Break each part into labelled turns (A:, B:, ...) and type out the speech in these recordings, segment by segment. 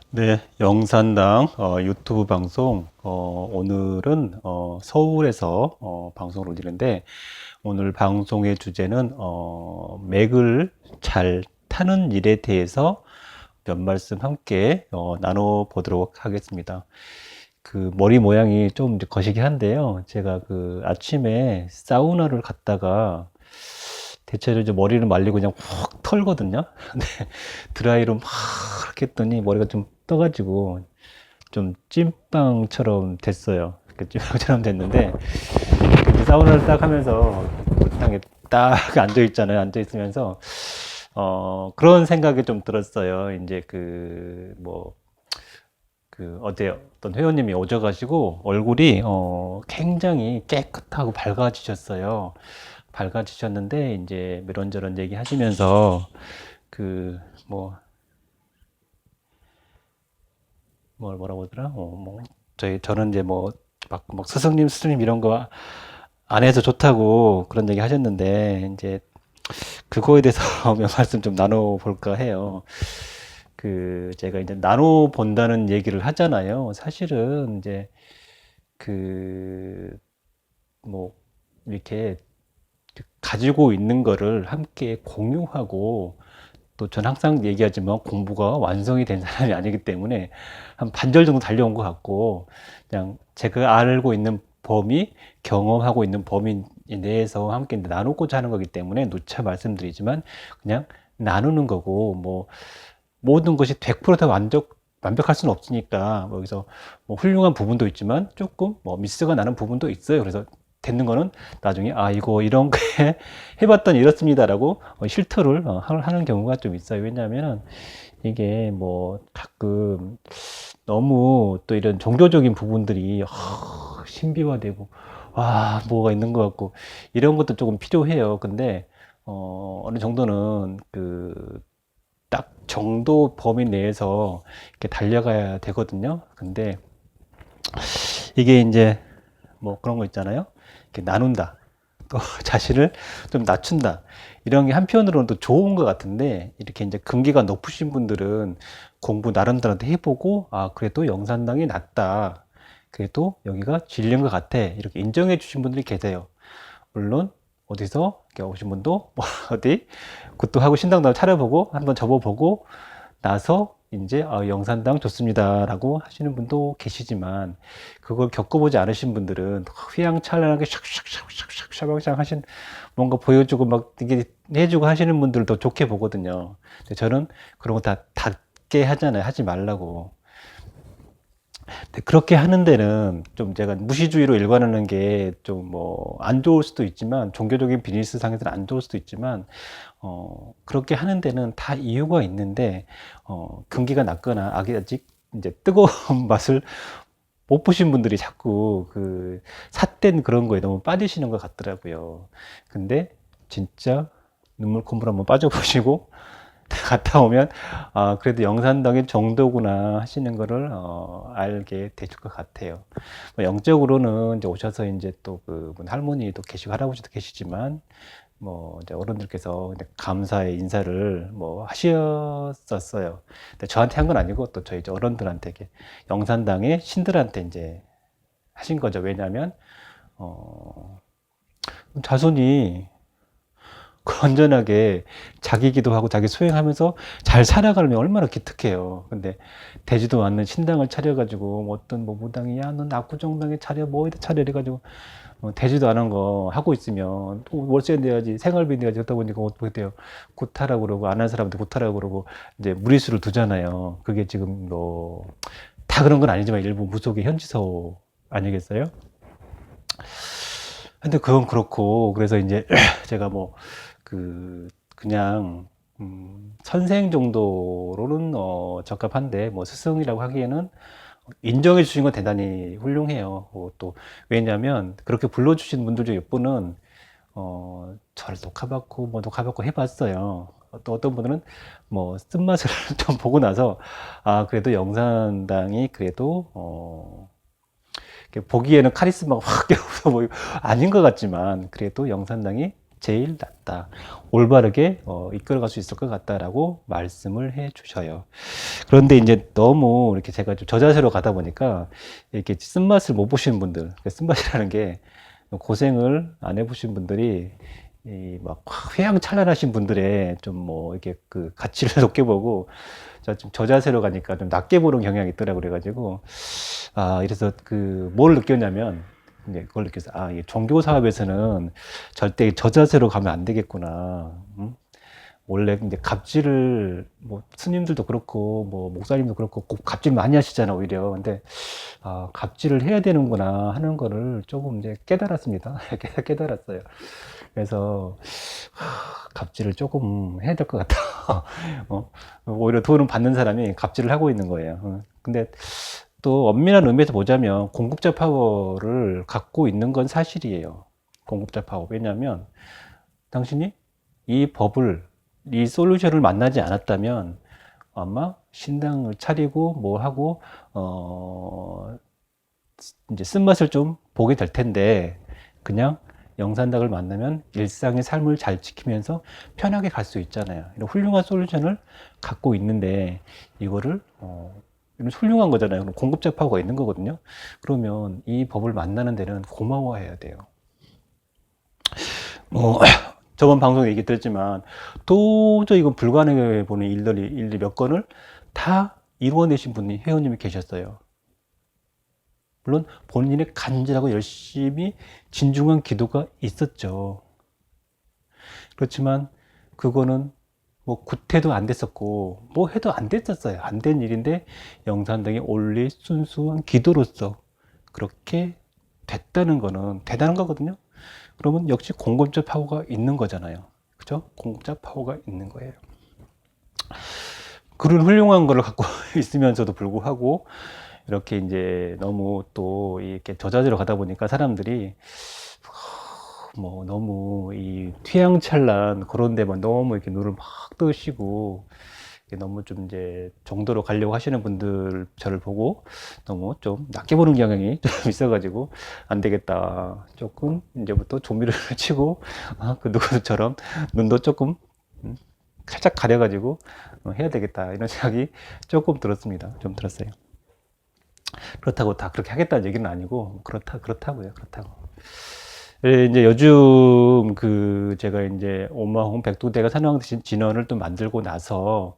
A: 네, 영산당 유튜브 방송 오늘은 서울에서 방송을 올리는데 오늘 방송의 주제는 맥을 잘 타는 일에 대해서 몇 말씀 함께 나눠보도록 하겠습니다. 그 머리 모양이 좀 이제 거시기 한데요. 제가 그 아침에 사우나를 갔다가 대체로 이제 머리를 말리고 그냥 훅 털거든요. 근데 드라이로 막 이렇게 했더니 머리가 좀 떠가지고 좀 찐빵처럼 됐어요. 그 찐빵처럼 됐는데 그 사우나를 딱 하면서 땅에 딱 앉아 있잖아요. 앉아 있으면서 그런 생각이 좀 들었어요. 이제 그 어제 어떤 회원님이 오셔가지고 얼굴이 굉장히 깨끗하고 밝아지셨어요. 밝아지셨는데 이제 이런저런 얘기 하시면서 그 뭐라고 하더라? 저는 이제 막 스승님 이런 거 안 해서 좋다고 그런 얘기 하셨는데 이제 그거에 대해서 몇 말씀 좀 나눠볼까 해요. 그 제가 이제 나눠 본다는 얘기를 하잖아요. 사실은 이제 그 뭐 이렇게 가지고 있는 거를 함께 공유하고 또 전 항상 얘기하지만 공부가 완성이 된 사람이 아니기 때문에 한 반절 정도 달려온 것 같고 그냥 제가 알고 있는 범위, 경험하고 있는 범위 내에서 함께 나누고자 하는 거기 때문에 누차 말씀드리지만 그냥 나누는 거고 뭐 모든 것이 100%다 완벽할 수는 없으니까 뭐 여기서 뭐 훌륭한 부분도 있지만 조금 뭐 미스가 나는 부분도 있어요. 그래서 되는 거는 나중에 아 이거 이런 게 해봤더니 이렇습니다라고 실토를 하는 경우가 좀 있어요. 왜냐하면 이게 뭐 가끔 너무 또 이런 종교적인 부분들이 신비화되고 와 뭐가 있는 것 같고 이런 것도 조금 필요해요. 근데 어느 정도는 그 딱 정도 범위 내에서 이렇게 달려가야 되거든요. 근데 이게 이제 뭐 그런 거 있잖아요. 이렇게 나눈다. 또 자신을 좀 낮춘다. 이런 게 한편으로는 또 좋은 것 같은데, 이렇게 이제 금기가 높으신 분들은 공부 나름대로 해보고, 아, 그래도 영산당이 낫다. 그래도 여기가 진리인 것 같아. 이렇게 인정해 주신 분들이 계세요. 물론, 어디서 이렇게 오신 분도, 뭐, 어디, 그것도 하고 신당도 차려보고, 한번 접어보고, 나서 이제 영산당 좋습니다라고 하시는 분도 계시지만 그걸 겪어보지 않으신 분들은 휘황찬란하게 샥샥샥샥샥 샤방샤방 하신 뭔가 보여주고 막 이게 해주고 하시는 분들도 좋게 보거든요. 근데 저는 그런 거 다 닫게 하잖아요. 하지 말라고. 근데 그렇게 하는 데는 좀 제가 무시주의로 일관하는 게 좀 뭐 안 좋을 수도 있지만 종교적인 비즈니스 상에서는 안 좋을 수도 있지만 그렇게 하는 데는 다 이유가 있는데 금기가 낮거나 아직 이제 뜨거운 맛을 못 보신 분들이 자꾸 그 삿된 그런 거에 너무 빠지시는 것 같더라고요. 근데 진짜 눈물 콧물 한번 빠져보시고 갔다 오면 아 그래도 영산당의 정도구나 하시는 거를 알게 되실 것 같아요. 뭐 영적으로는 이제 오셔서 이제 또 그분 할머니도 계시고 할아버지도 계시지만 뭐 이제 어른들께서 이제 감사의 인사를 뭐 하셨었어요. 근데 저한테 한 건 아니고 또 저희 이제 어른들한테 이렇게 영산당의 신들한테 이제 하신 거죠. 왜냐하면 어, 자손이 건전하게 자기 기도하고 자기 수행하면서 잘 살아가려면 얼마나 기특해요. 근데 되지도 않는 신당을 차려가지고 뭐 어떤 뭐 무당이야, 넌 압구정당에 차려, 뭐에다 차려 이래가지고 되지도 않은 거 하고 있으면 또 월세 내야지, 생활비 내야지 그러다 보니까 어떻게 돼요? 구타라고 그러고 안 한 사람한테 구타라고 그러고 이제 무리수를 두잖아요. 그게 지금 뭐 다 그런 건 아니지만 일부 무속의 현지서 아니겠어요? 근데 그건 그렇고 그래서 이제 제가 뭐 그냥 선생 정도로는 적합한데 뭐 스승이라고 하기에는 인정해 주신 건 대단히 훌륭해요. 또 왜냐하면 그렇게 불러주신 분들 중에 몇 분은 저를 녹화받고 뭐 녹화받고 해봤어요. 또 어떤 분들은 뭐 쓴맛을 좀 보고 나서 아 그래도 영산당이 그래도 보기에는 카리스마가 확 없어 보이고 아닌 것 같지만 그래도 영산당이 제일 낫다. 올바르게 이끌어갈 수 있을 것 같다라고 말씀을 해 주셔요. 그런데 이제 너무 이렇게 제가 좀 저자세로 가다 보니까 이렇게 쓴맛을 못 보시는 분들, 쓴맛이라는 게 고생을 안 해보신 분들이 이막 휘황찬란하신 분들의 좀 뭐 이렇게 그 가치를 높게 보고 좀 저자세로 가니까 좀 낮게 보는 경향이 있더라고 그래가지고 이래서 그 뭘 느꼈냐면 이제 그걸 느꼈어요. 이 종교 사업에서는 절대 저자세로 가면 안 되겠구나. 원래 이제 갑질을 뭐 스님들도 그렇고 뭐 목사님도 그렇고 꼭 갑질 많이 하시잖아 오히려. 근데 갑질을 해야 되는구나 하는 거를 조금 이제 깨달았습니다. 깨달았어요. 그래서 갑질을 조금 해야 될 것 같다. 오히려 돈을 받는 사람이 갑질을 하고 있는 거예요. 근데 또 엄밀한 의미에서 보자면 공급자 파워를 갖고 있는 건 사실이에요. 공급자 파워. 왜냐하면 당신이 이 법을, 이 솔루션을 만나지 않았다면 아마 신당을 차리고 뭐 하고 이제 쓴맛을 좀 보게 될 텐데 그냥 영산닭을 만나면 일상의 삶을 잘 지키면서 편하게 갈 수 있잖아요. 이런 훌륭한 솔루션을 갖고 있는데 이거를 이런 훌륭한 거잖아요. 공급자 파워가 있는 거거든요. 그러면 이 법을 만나는 데는 고마워해야 돼요. 저번 방송에 얘기 드렸지만 도저히 이건 불가능해 보는 일들이 몇 건을 다 이루어내신 분이 회원님이 계셨어요. 물론 본인의 간절하고 열심히 진중한 기도가 있었죠. 그렇지만 그거는 뭐 구태도 안 됐었고 뭐 해도 안 됐었어요. 안 된 일인데 영산당에 올릴 순수한 기도로서 그렇게 됐다는 거는 대단한 거거든요. 그러면 역시 공급자 파워가 있는 거잖아요. 그죠? 공급자 파워가 있는 거예요. 그런 훌륭한 거를 갖고 있으면서도 불구하고 이렇게 이제 너무 또 이렇게 저자지로 가다 보니까 사람들이 뭐 너무 이 휘황찬란 그런 데만 너무 이렇게 눈을 막 뜨시고 너무 좀 이제 정도로 가려고 하시는 분들 저를 보고 너무 좀 낮게 보는 경향이 좀 있어가지고 안 되겠다. 조금 이제부터 조미를 치고 그 누구들처럼 눈도 조금 살짝 가려가지고 해야 되겠다 이런 생각이 조금 들었습니다. 좀 들었어요. 그렇다고 다 그렇게 하겠다는 얘기는 아니고 그렇다고요. 이제 요즘 제가 이제 오마홍 백두대가 산왕 진원을 또 만들고 나서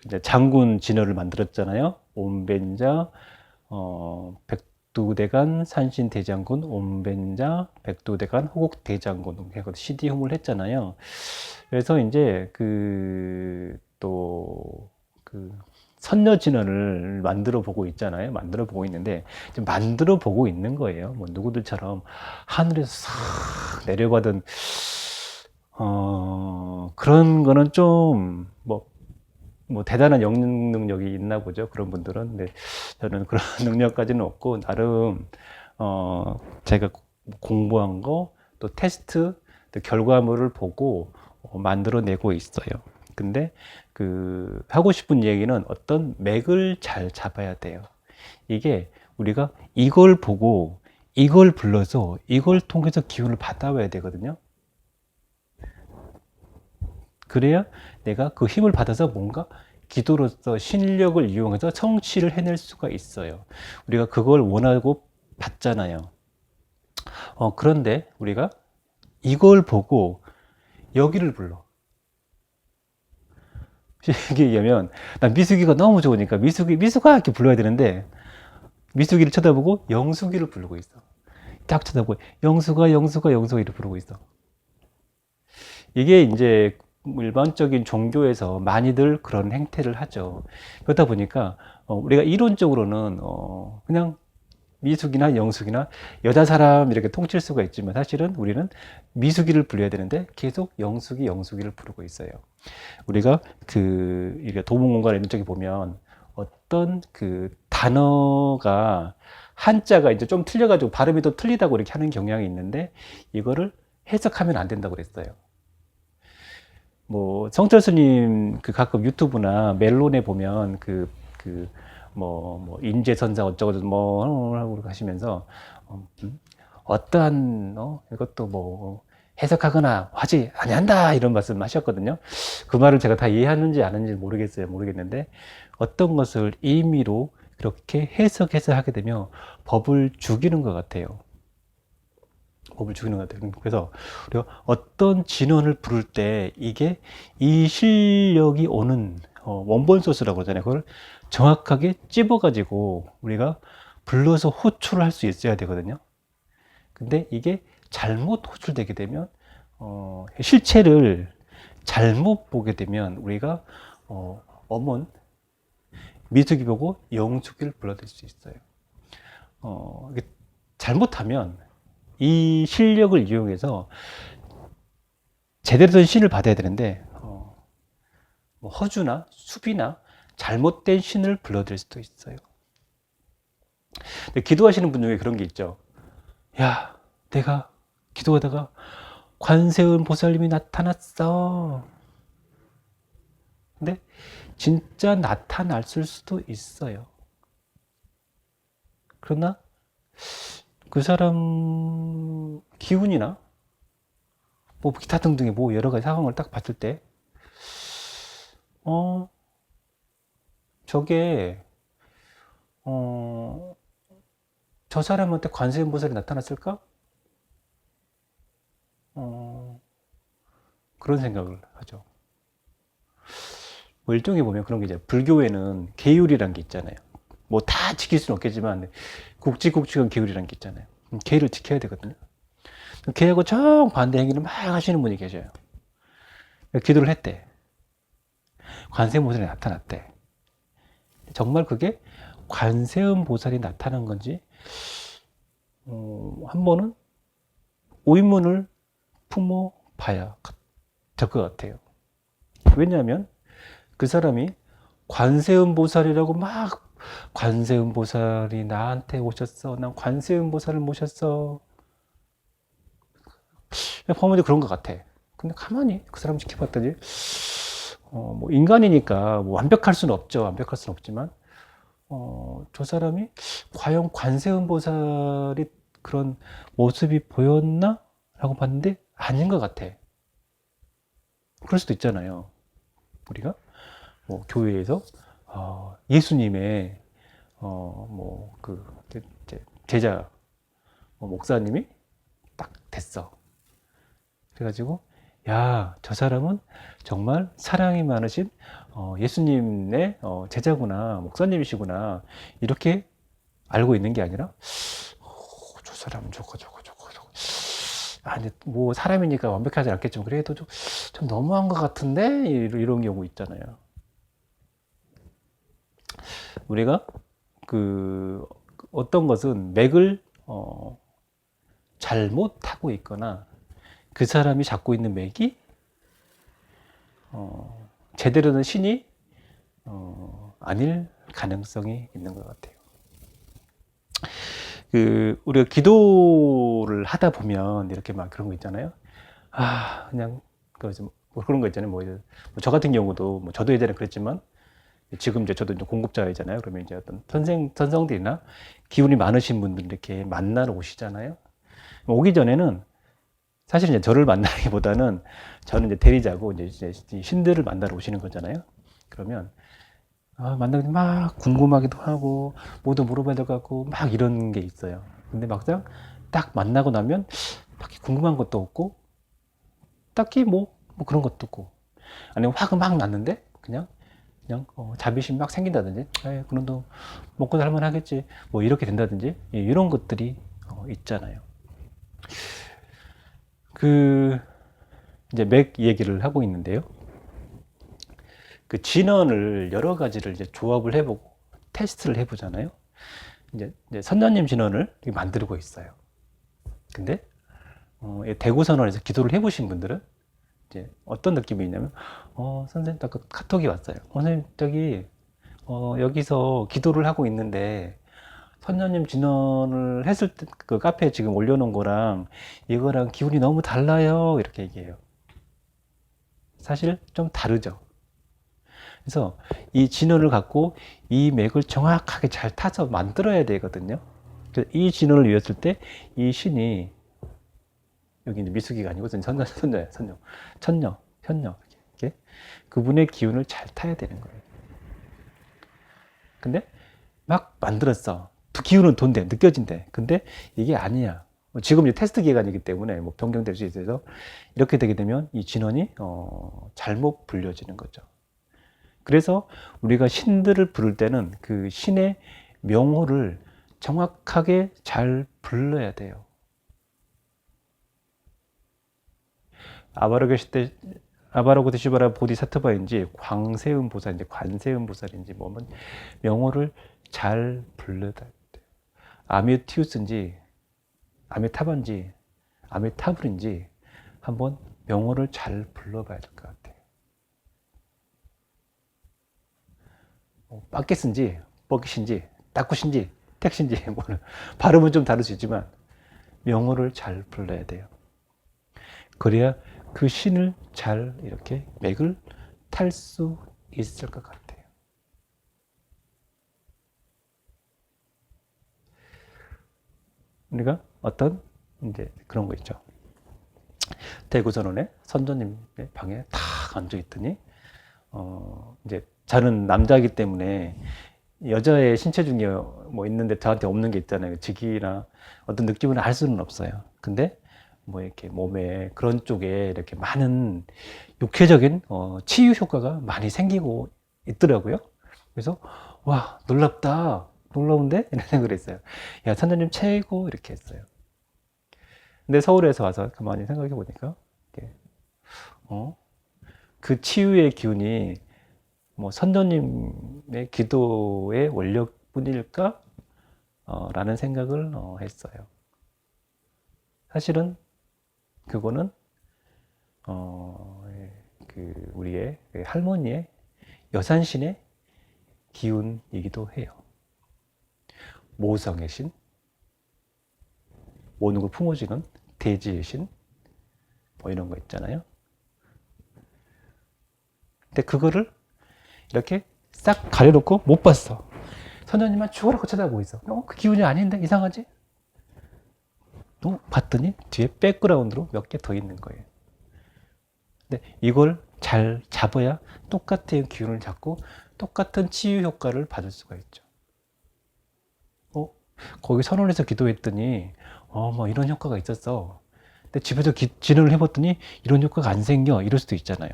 A: 이제 장군 진화를 만들었잖아요. 옴벤자, 백두대간 산신대장군, 옴벤자, 백두대간 호국대장군 해서 CD홈을 했잖아요. 그래서 이제 선녀 진화를 만들어 보고 있잖아요. 만들어 보고 있는데 지금 만들어 보고 있는 거예요. 뭐 누구들처럼 하늘에서 싹 내려받은 그런 거는 좀 뭐 대단한 영능 능력이 있나 보죠. 그런 분들은. 근데 저는 그런 능력까지는 없고 나름 제가 공부한 거 또 테스트 또 결과물을 보고 만들어내고 있어요. 근데 하고 싶은 얘기는 어떤 맥을 잘 잡아야 돼요. 이게 우리가 이걸 보고 이걸 불러서 이걸 통해서 기운을 받아와야 되거든요. 그래야 내가 그 힘을 받아서 뭔가 기도로서 신력을 이용해서 성취를 해낼 수가 있어요. 우리가 그걸 원하고 받잖아요. 그런데 우리가 이걸 보고 여기를 불러. 쉽게 얘기하면 난 미숙이가 너무 좋으니까 미숙아 이렇게 불러야 되는데 미숙이를 쳐다보고 영숙이를 부르고 있어. 딱 쳐다보고 영숙아 이렇게 부르고 있어. 이게 이제 일반적인 종교에서 많이들 그런 행태를 하죠. 그러다 보니까 우리가 이론적으로는 그냥 미숙이나 영숙이나 여자 사람 이렇게 통칠 수가 있지만 사실은 우리는 미숙이를 불러야 되는데 계속 영숙이를 부르고 있어요. 우리가 이게 도문공간 이런 쪽에 보면 어떤 단어가 한자가 이제 좀 틀려가지고 발음이 또 틀리다고 이렇게 하는 경향이 있는데 이거를 해석하면 안 된다고 그랬어요. 뭐 성철 스님 가끔 유튜브나 멜론에 보면 인재선사 어쩌고저쩌고 하고 하시면서 어떠한 이것도 뭐 해석하거나 하지 아니한다 이런 말씀 하셨거든요. 그 말을 제가 다 이해하는지 아는지 모르겠는데 어떤 것을 임의로 그렇게 해석해서 하게 되면 법을 죽이는 것 같아요. 법을 죽이는 것 같아요. 그래서 우리가 어떤 진원을 부를 때 이게 이 실력이 오는 원본 소스라고 그러잖아요. 그걸 정확하게 찝어가지고 우리가 불러서 호출을 할 수 있어야 되거든요. 근데 이게 잘못 호출되게 되면 실체를 잘못 보게 되면 우리가 엄원 미숙이 보고 영숙이를 불러들 수 있어요. 이게 잘못하면 이 실력을 이용해서 제대로 된 신을 받아야 되는데 뭐 허주나 수비나 잘못된 신을 불러들 수도 있어요. 근데 기도하시는 분 중에 그런 게 있죠. 야, 내가 기도하다가 관세음 보살님이 나타났어. 근데 진짜 나타났을 수도 있어요. 그러나 그 사람 기운이나 뭐 기타 등등의 뭐 여러 가지 상황을 딱 봤을 때 저게 저 사람한테 관세음 보살이 나타났을까? 그런 생각을 하죠. 뭐 일종에 보면 그런 게 있잖아요. 불교에는 계율이란 게 있잖아요. 뭐 다 지킬 수는 없겠지만 굵직굵직한 계율이란 게 있잖아요. 계율을 지켜야 되거든요. 계하고 정반대 행위를 막 하시는 분이 계셔요. 기도를 했대. 관세음 보살이 나타났대. 정말 그게 관세음 보살이 나타난 건지 한 번은 의문을 품어봐야 될 것 같아요. 왜냐하면 그 사람이 관세음 보살이라고 막 관세음 보살이 나한테 오셨어. 난 관세음 보살을 모셨어. 보면 그런 것 같아. 근데 가만히 그 사람 지켜봤더니 뭐 인간이니까 뭐 완벽할 수는 없죠. 완벽할 수는 없지만 저 사람이 과연 관세음 보살이 그런 모습이 보였나? 라고 봤는데 아닌 것 같아. 그럴 수도 있잖아요. 우리가 뭐 교회에서 예수님의 뭐그 제자 목사님이 딱 됐어. 그래가지고 야, 저 사람은 정말 사랑이 많으신 예수님의 제자구나, 목사님이시구나 이렇게 알고 있는 게 아니라 저 사람은 저거 아니 뭐 사람이니까 완벽하지 않겠지만 그래도 좀 너무한 것 같은데 이런 경우 있잖아요. 우리가 그 어떤 것은 맥을 잘못 타고 있거나 그 사람이 잡고 있는 맥이 제대로 된 신이 아닐 가능성이 있는 것 같아요. 우리가 기도를 하다 보면 이렇게 막 그런 거 있잖아요. 그냥 뭐 그런 거 있잖아요. 뭐 저 같은 경우도 뭐 저도 예전에 그랬지만 지금 이제 저도 이제 공급자이잖아요. 그러면 이제 어떤 선생들이나 기운이 많으신 분들 이렇게 만나러 오시잖아요. 오기 전에는 사실 이제 저를 만나기보다는 저는 이제 대리자고 이제 신들을 만나러 오시는 거잖아요. 그러면 만나기 막 궁금하기도 하고 뭐도 물어봐야 될 것 같고 막 이런 게 있어요. 근데 막상 딱 만나고 나면 딱히 궁금한 것도 없고 딱히 뭐 그런 것도 없고 아니면 화가 막 났는데 그냥 자비심 막 생긴다든지 그놈도 먹고 살만 하겠지 뭐 이렇게 된다든지 이런 것들이 있잖아요. 이제 맥 얘기를 하고 있는데요. 그 진원을 여러 가지를 이제 조합을 해보고 테스트를 해보잖아요. 이제 선녀님 진원을 만들고 있어요. 근데 대구 선언에서 기도를 해보신 분들은 이제 어떤 느낌이 있냐면 선생님 딱 카톡이 왔어요. 선생님 저기 여기서 기도를 하고 있는데 선녀님 진원을 했을 때 그 카페에 지금 올려놓은 거랑 이거랑 기운이 너무 달라요 이렇게 얘기해요. 사실 좀 다르죠. 그래서 이 진원을 갖고 이 맥을 정확하게 잘 타서 만들어야 되거든요. 이 진원을 이었을 때 이 신이 여기 이제 미숙이가 아니고 선녀야, 선녀. 천녀, 현녀. 이렇게. 그분의 기운을 잘 타야 되는 거예요. 근데 막 만들었어. 기운은 돈대, 느껴진대. 근데 이게 아니야. 지금 이제 테스트 기간이기 때문에 뭐 변경될 수 있어서 이렇게 되게 되면 이 진원이 잘못 불려지는 거죠. 그래서 우리가 신들을 부를 때는 그 신의 명호를 정확하게 잘 불러야 돼요. 아바라고드시바라 보디사트바인지 광세음 보살인지 관세음 보살인지 뭐면 명호를 잘 불러야 돼요. 아메티우스인지 아메타반지 아메타불인지 한번 명호를 잘 불러봐야 될 것 같아요. 빠켓인지 버킷인지 따쿠신지 택신지 뭐는 발음은 좀 다를 수 있지만 명호를 잘 불러야 돼요. 그래야 그 신을 잘 이렇게 맥을 탈 수 있을 것 같아요. 우리가 어떤 이제 그런 거 있죠. 대구전원에 선조님의 방에 탁 앉아 있더니 이제 저는 남자이기 때문에 여자의 신체 중에 뭐 있는데 저한테 없는 게 있잖아요. 직이나 어떤 느낌을 알 수는 없어요. 근데 뭐 이렇게 몸에 그런 쪽에 이렇게 많은 육체적인 치유 효과가 많이 생기고 있더라고요. 그래서 와 놀랍다, 놀라운데 이런 생각을 했어요. 야 선생님 최고 이렇게 했어요. 근데 서울에서 와서 가만히 생각해 보니까 그 치유의 기운이 뭐 선조님의 기도의 원력뿐일까? 라는 생각을 했어요. 사실은 그거는 그 우리의 할머니의 여산신의 기운이기도 해요. 모성의 신, 모든 걸 품어주는 대지의 신, 뭐 이런 거 있잖아요. 근데 그거를 이렇게 싹 가려놓고 못 봤어. 선녀님만 죽으라고 쳐다보고 있어. 그 기운이 아닌데 이상하지? 또 봤더니 뒤에 백그라운드로 몇 개 더 있는 거예요. 근데 이걸 잘 잡아야 똑같은 기운을 잡고 똑같은 치유 효과를 받을 수가 있죠. 거기 선원에서 기도했더니 뭐 이런 효과가 있었어. 근데 집에서 진행을 해봤더니 이런 효과가 안 생겨. 이럴 수도 있잖아요.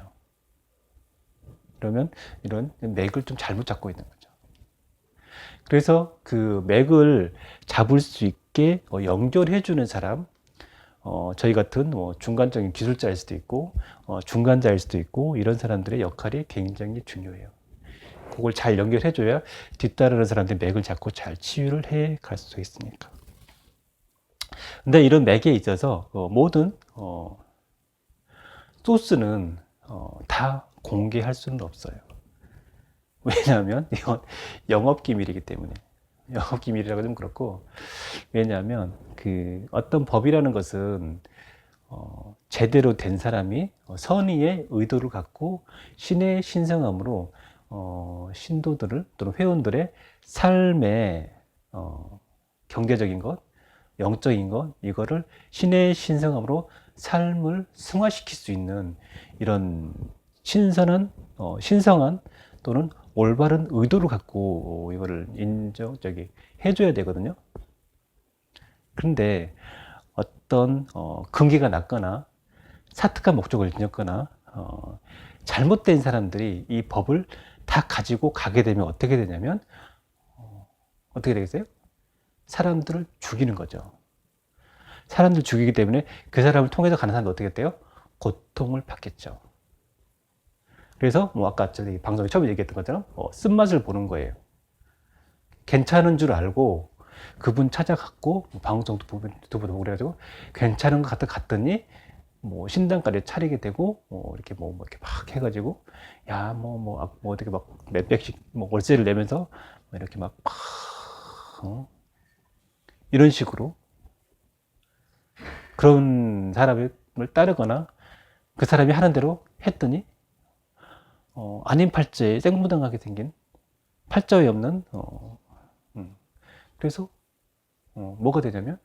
A: 그러면 이런 맥을 좀 잘못 잡고 있는 거죠. 그래서 그 맥을 잡을 수 있게 연결해주는 사람, 저희 같은 중간적인 기술자일 수도 있고, 중간자일 수도 있고, 이런 사람들의 역할이 굉장히 중요해요. 그걸 잘 연결해줘야 뒤따르는 사람들이 맥을 잡고 잘 치유를 해 갈 수 있으니까. 근데 이런 맥에 있어서 모든 소스는 다 공개할 수는 없어요. 왜냐하면 이건 영업기밀이기 때문에. 영업기밀이라고 좀 그렇고, 왜냐하면 그 어떤 법이라는 것은 제대로 된 사람이 선의의 의도를 갖고 신의 신성함으로 신도들을 또는 회원들의 삶의 경제적인 것, 영적인 것, 이거를 신의 신성함으로 삶을 승화시킬 수 있는 이런 신성한 또는 올바른 의도를 갖고 이거를 해줘야 되거든요. 그런데 어떤 근기가 낮거나 사특한 목적을 지녔거나 잘못된 사람들이 이 법을 다 가지고 가게 되면 어떻게 되냐면 어떻게 되겠어요? 사람들을 죽이는 거죠. 사람들 죽이기 때문에 그 사람을 통해서 가는 사람도 어떻게 돼요? 고통을 받겠죠. 그래서 뭐 아까 저기 방송에 처음에 얘기했던 것처럼 쓴맛을 보는 거예요. 괜찮은 줄 알고 그분 찾아갔고 방송도 보면 유튜브도 보고 그래가지고 괜찮은 것 같아 갔더니 뭐 신당까지 차리게 되고 이렇게 뭐 이렇게 막 해가지고 야 뭐 어떻게 막 몇백씩 뭐 월세를 내면서 이렇게 막 이런 식으로 그런 사람을 따르거나 그 사람이 하는 대로 했더니 아닌 팔자에 생무당하게 생긴 팔자에 없는 그래서 뭐가 되냐면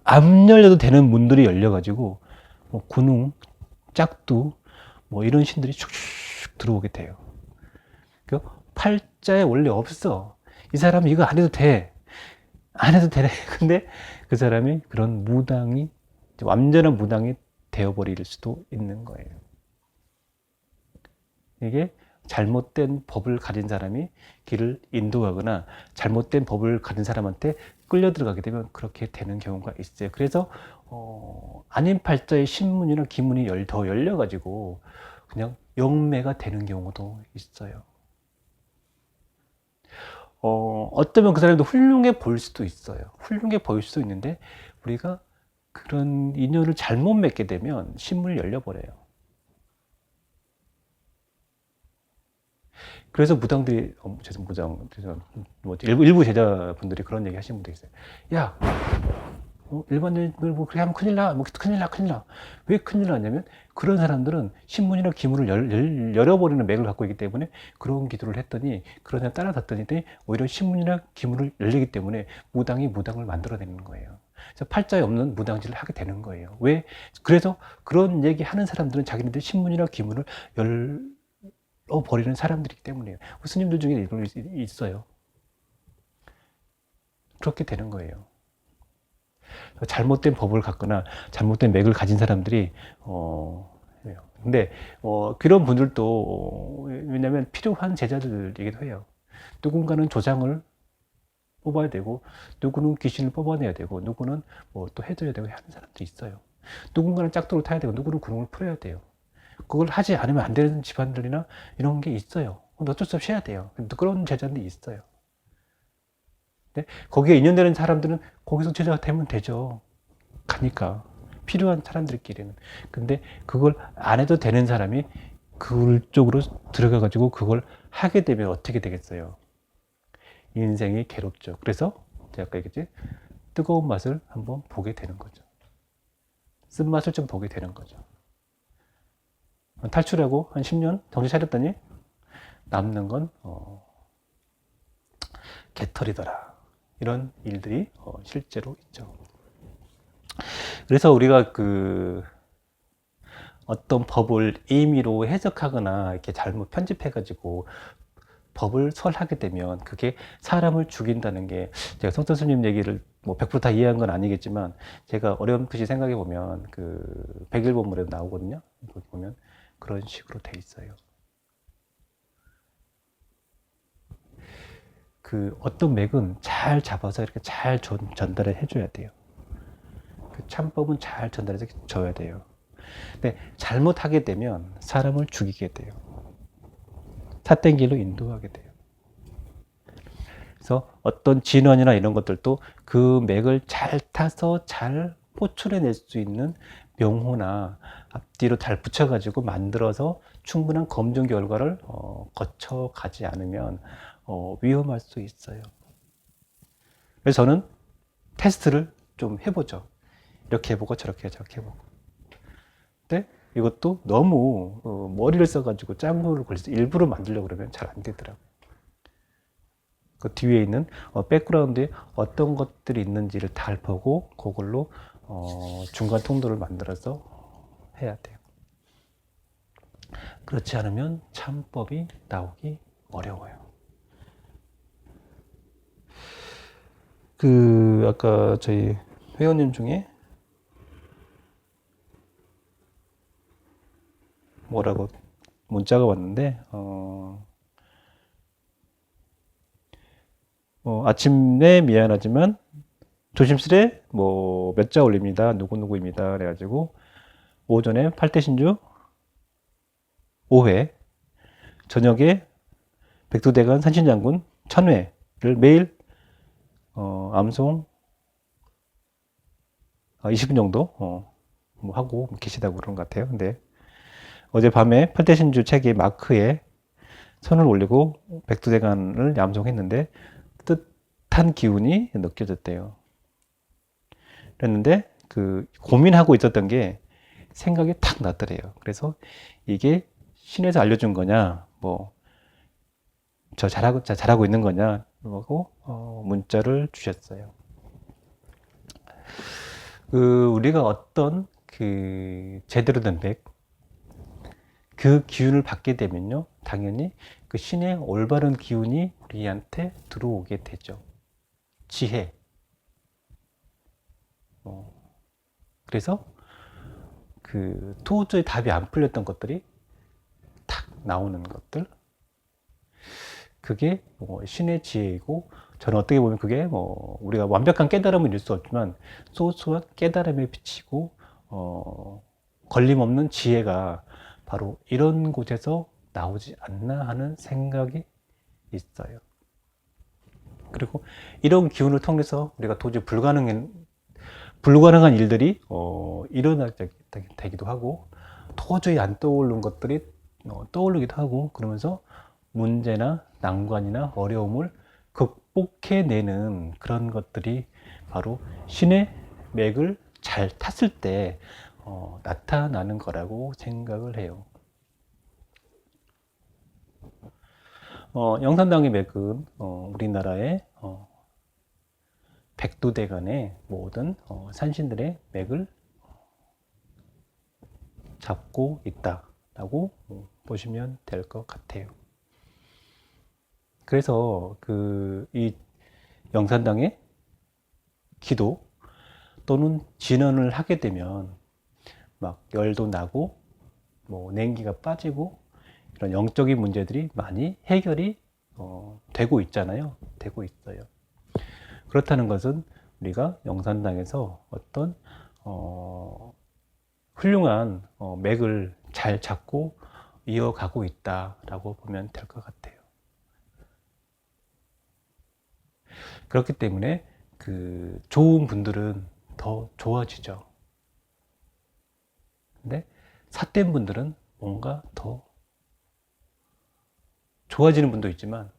A: 안 열려도 되는 문들이 열려가지고 뭐 군웅, 짝두 뭐 이런 신들이 슉슉 들어오게 돼요. 그 팔자에 원래 없어. 이 사람이 이거 안 해도 돼. 안 해도 되네. 근데 그 사람이 그런 무당이, 완전한 무당이 되어버릴 수도 있는 거예요. 이게 잘못된 법을 가진 사람이 길을 인도하거나 잘못된 법을 가진 사람한테 끌려 들어가게 되면 그렇게 되는 경우가 있어요. 그래서 아닌 팔자의 신문이나 기문이 더 열려가지고 그냥 영매가 되는 경우도 있어요. 어쩌면 그 사람도 훌륭해 보일 수도 있어요. 훌륭해 보일 수도 있는데 우리가 그런 인연을 잘못 맺게 되면 신문이 열려버려요. 그래서 무당들이, 일부 제자분들이 그런 얘기 하시는 분도 있어요. 야, 일반인들 뭐 그렇게 하면 큰일 나. 뭐 큰일 나, 큰일 나. 왜 큰일 나냐면 그런 사람들은 신문이나 기문을 열어버리는 맥을 갖고 있기 때문에 그런 기도를 했더니 그런 사람 따라갔더니 오히려 신문이나 기문을 열리기 때문에 무당이 무당을 만들어내는 거예요. 그래서 팔자에 없는 무당질을 하게 되는 거예요. 왜? 그래서 그런 얘기 하는 사람들은 자기네들 신문이나 기문을 버리는 사람들이기 때문에요. 스님들 중에 이런 게 있어요. 그렇게 되는 거예요. 잘못된 법을 갖거나 잘못된 맥을 가진 사람들이 근데 그런 분들도 왜냐하면 필요한 제자들이기도 해요. 누군가는 조상을 뽑아야 되고 누구는 귀신을 뽑아내야 되고 누구는 뭐 또 해줘야 되고 하는 사람도 있어요. 누군가는 짝도를 타야 되고 누구는 구름을 풀어야 돼요. 그걸 하지 않으면 안 되는 집안들이나 이런 게 있어요. 어쩔 수 없이 해야 돼요. 그런 제자들이 있어요. 근데 거기에 인연되는 사람들은 거기서 제자가 되면 되죠. 가니까. 필요한 사람들끼리는. 근데 그걸 안 해도 되는 사람이 그쪽으로 들어가가지고 그걸 하게 되면 어떻게 되겠어요? 인생이 괴롭죠. 그래서 제가 아까 얘기했지? 뜨거운 맛을 한번 보게 되는 거죠. 쓴맛을 좀 보게 되는 거죠. 탈출하고 한 10년 정신 차렸더니 남는 건 개털이더라. 이런 일들이 실제로 있죠. 그래서 우리가 어떤 법을 임의로 해석하거나 이렇게 잘못 편집해가지고 법을 설하게 되면 그게 사람을 죽인다는 게, 제가 성천스님 얘기를 뭐 100%다 이해한 건 아니겠지만 제가 어렴풋이 생각해 보면 백일본문에도 나오거든요. 거기 보면 그런 식으로 돼 있어요. 어떤 맥은 잘 잡아서 이렇게 잘 전달을 해줘야 돼요. 참법은 잘 전달해서 줘야 돼요. 근데 잘못하게 되면 사람을 죽이게 돼요. 삿된 길로 인도하게 돼요. 그래서 어떤 진원이나 이런 것들도 그 맥을 잘 타서 잘 포출해낼 수 있는 명호나 앞뒤로 잘 붙여가지고 만들어서 충분한 검증 결과를 거쳐가지 않으면 위험할 수 있어요. 그래서 저는 테스트를 좀 해보죠. 이렇게 해보고 저렇게 해보고. 근데 이것도 너무 머리를 써가지고 짱구를 굴려서 일부러 만들려고 그러면 잘 안 되더라고요. 그 뒤에 있는 백그라운드에 어떤 것들이 있는지를 다 보고 그걸로 중간 통로를 만들어서 해야 돼요. 그렇지 않으면 참법이 나오기 어려워요. 아까 저희 회원님 중에 뭐라고 문자가 왔는데 아침에 미안하지만 조심스레 뭐 몇 자 올립니다. 누구누구입니다. 그래가지고 오전에 팔대신주 5회, 저녁에 백두대간 산신장군 1000회를 매일 암송 20분 정도 뭐 하고 계시다고 그런 것 같아요. 근데 어젯밤에 팔대신주 책의 마크에 손을 올리고 백두대간을 암송했는데 뜻한 기운이 느껴졌대요. 그랬는데 고민하고 있었던 게 생각이 탁 났더래요. 그래서 이게 신에서 알려준 거냐, 뭐 저 잘하고 있는 거냐 하고 문자를 주셨어요. 우리가 어떤 제대로 된 맥, 그 기운을 받게 되면요, 당연히 그 신의 올바른 기운이 우리한테 들어오게 되죠. 지혜. 그래서 도저히 답이 안 풀렸던 것들이 탁 나오는 것들. 그게 신의 지혜이고, 저는 어떻게 보면 그게 우리가 완벽한 깨달음은 이룰 수 없지만 소소한 깨달음에 비치고 걸림없는 지혜가 바로 이런 곳에서 나오지 않나 하는 생각이 있어요. 그리고 이런 기운을 통해서 우리가 도저히 불가능한 일들이 일어나기도 하고, 도저히 안 떠오르는 것들이 떠오르기도 하고, 그러면서 문제나 난관이나 어려움을 극복해내는 그런 것들이 바로 신의 맥을 잘 탔을 때 나타나는 거라고 생각을 해요. 영산당의 맥은 우리나라의 백두대간의 모든 산신들의 맥을 잡고 있다라고 보시면 될 것 같아요. 그래서 이 영산당의 기도 또는 진언을 하게 되면 막 열도 나고 냉기가 빠지고 이런 영적인 문제들이 많이 해결이 되고 있잖아요. 되고 있어요. 그렇다는 것은 우리가 영산당에서 어떤 훌륭한 맥을 잘 잡고 이어가고 있다라고 보면 될 것 같아요. 그렇기 때문에 좋은 분들은 더 좋아지죠. 근데 삿된 분들은 뭔가 더 좋아지는 분도 있지만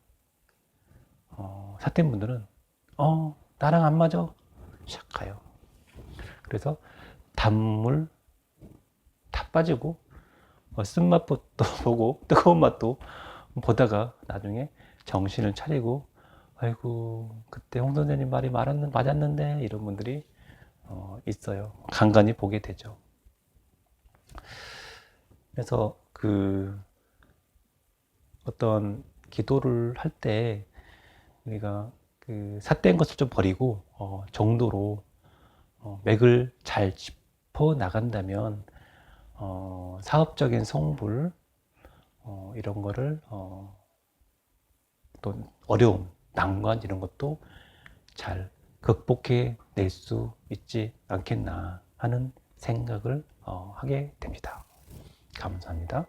A: 삿된 분들은 나랑 안 맞아 샥 가요. 그래서 단물 다 빠지고 쓴맛도 보고 뜨거운 맛도 보다가 나중에 정신을 차리고, 아이고 그때 홍 선생님 말이 맞았는데, 이런 분들이 있어요. 간간히 보게 되죠. 그래서 어떤 기도를 할 때 우리가 삿된 것을 좀 버리고 정도로 맥을 잘 짚어 나간다면 사업적인 성불 이런 거를 또 어려움, 난관 이런 것도 잘 극복해 낼 수 있지 않겠나 하는 생각을 하게 됩니다. 감사합니다.